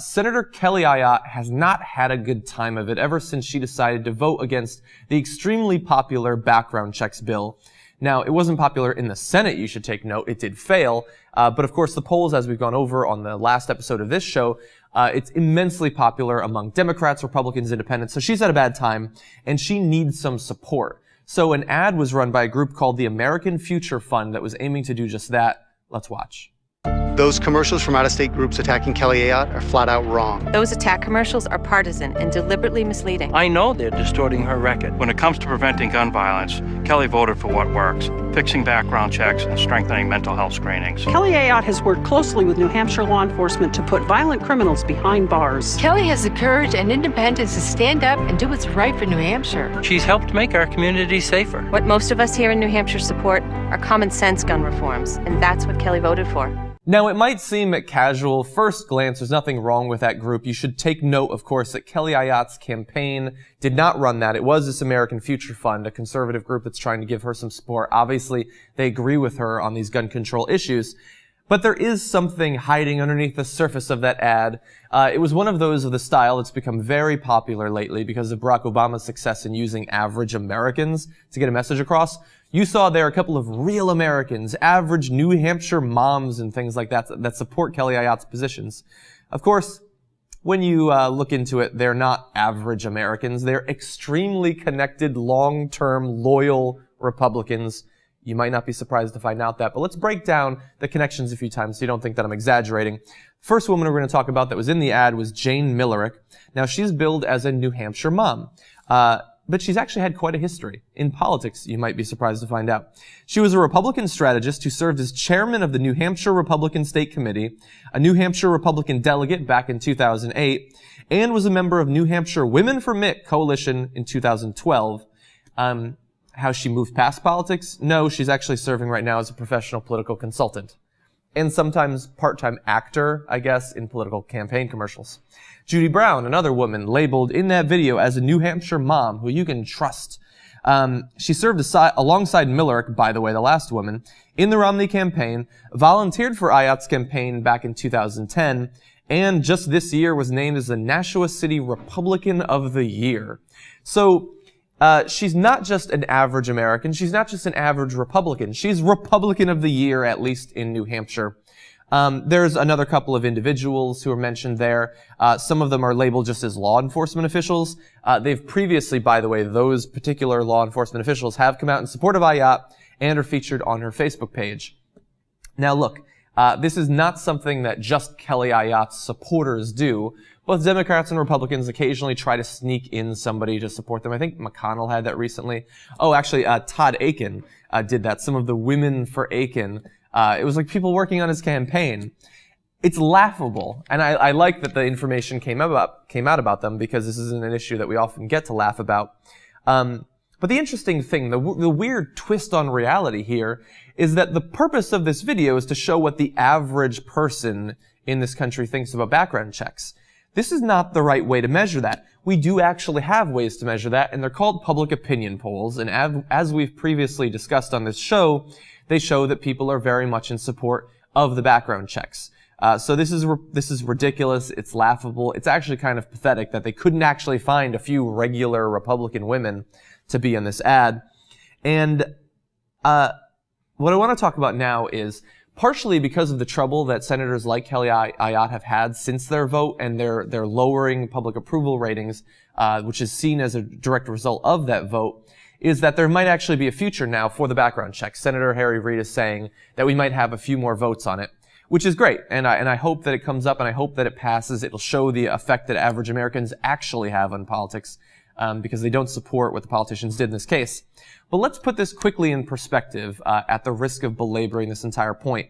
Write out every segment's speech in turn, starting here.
Senator Kelly Ayotte has not had a good time of it ever since she decided to vote against the extremely popular background checks bill. Now, it wasn't popular in the Senate, you should take note. It did fail. But of course, the polls, as we've gone over on the last episode of this show, it's immensely popular among Democrats, Republicans, Independents. So she's had a bad time, and she needs some support. So an ad was run by a group called the American Future Fund that was aiming to do just that. Let's watch. Those commercials from out-of-state groups attacking Kelly Ayotte are flat out wrong. Those attack commercials are partisan and deliberately misleading. I know they're distorting her record. When it comes to preventing gun violence, Kelly voted for what works, fixing background checks and strengthening mental health screenings. Kelly Ayotte has worked closely with New Hampshire law enforcement to put violent criminals behind bars. Kelly has the courage and independence to stand up and do what's right for New Hampshire. She's helped make our community safer. What most of us here in New Hampshire support are common sense gun reforms, and that's what Kelly voted for. Now, it might seem at casual first glance there's nothing wrong with that group. You should take note, of course, that Kelly Ayotte's campaign did not run that. It was this American Future Fund, a conservative group that's trying to give her some support. Obviously, they agree with her on these gun control issues. But there is something hiding underneath the surface of that ad. It was one of those of the style that's become very popular lately because of Barack Obama's success in using average Americans to get a message across. You saw there a couple of real Americans, average New Hampshire moms and things like that that support Kelly Ayotte's positions. Of course, when you look into it, they're not average Americans. They're extremely connected, long-term, loyal Republicans. You might not be surprised to find out that, but let's break down the connections a few times so you don't think that I'm exaggerating. First woman we're going to talk about that was in the ad was Jane Millerick. Now, she's billed as a New Hampshire mom. But she's actually had quite a history in politics, you might be surprised to find out. She was a Republican strategist who served as chairman of the New Hampshire Republican State Committee, a New Hampshire Republican delegate back in 2008, and was a member of New Hampshire Women for Mitt Coalition in 2012. How she moved past politics? No, she's actually serving right now as a professional political consultant. And sometimes part-time actor, I guess, in political campaign commercials. Judy Brown, another woman labeled in that video as a New Hampshire mom who you can trust. She served alongside Millerick, by the way, the last woman, in the Romney campaign, volunteered for Ayotte's campaign back in 2010, and just this year was named as the Nashua City Republican of the Year. So, she's not just an average American. She's not just an average Republican. She's Republican of the Year, at least in New Hampshire. There's another couple of individuals who are mentioned there. Some of them are labeled just as law enforcement officials. They've previously, by the way, those particular law enforcement officials have come out in support of Ayotte and are featured on her Facebook page. Now look, this is not something that just Kelly Ayotte's supporters do. Both Democrats and Republicans occasionally try to sneak in somebody to support them. I think McConnell had that recently. Oh, actually, Todd Akin did that. Some of the Women for Akin. It was like people working on his campaign. It's laughable, and I like that the information came out about them because this isn't an issue that we often get to laugh about. But the interesting thing, the weird twist on reality here, is that the purpose of this video is to show what the average person in this country thinks about background checks. This is not the right way to measure that. We do actually have ways to measure that, and they're called public opinion polls. And as we've previously discussed on this show, they show that people are very much in support of the background checks. So this is ridiculous. It's laughable. It's actually kind of pathetic that they couldn't actually find a few regular Republican women to be in this ad. And what I want to talk about now is partially because of the trouble that senators like Kelly Ayotte have had since their vote and their lowering public approval ratings, which is seen as a direct result of that vote, is that there might actually be a future now for the background check. Senator Harry Reid is saying that we might have a few more votes on it, which is great. And I hope that it comes up and I hope that it passes. It'll show the effect that average Americans actually have on politics, because they don't support what the politicians did in this case. But let's put this quickly in perspective, at the risk of belaboring this entire point.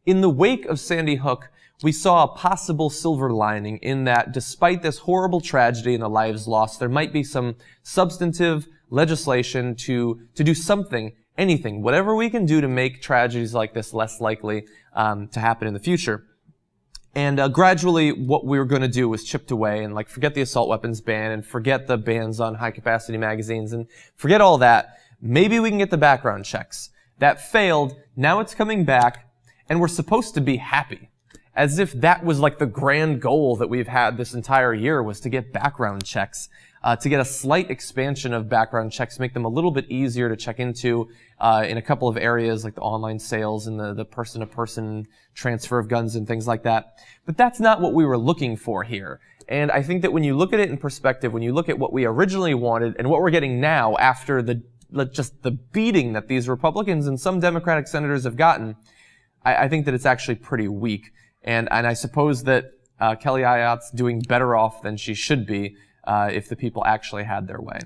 In the wake of Sandy Hook, we saw a possible silver lining in that despite this horrible tragedy and the lives lost, there might be some substantive legislation to do something, anything, whatever we can do to make tragedies like this less likely to happen in the future. And gradually what we were going to do was chipped away and forget the assault weapons ban and forget the bans on high capacity magazines and forget all that. Maybe we can get the background checks. That failed. Now it's coming back and we're supposed to be happy. as if that was like the grand goal that we've had this entire year, was to get background checks, to get a slight expansion of background checks, make them a little bit easier to check into in a couple of areas like the online sales and the person-to-person transfer of guns and things like that. But that's not what we were looking for here. And I think that when you look at it in perspective, when you look at what we originally wanted and what we're getting now after just the beating that these Republicans and some Democratic senators have gotten, I think that it's actually pretty weak. And I suppose that Kelly Ayotte's doing better off than she should be if the people actually had their way.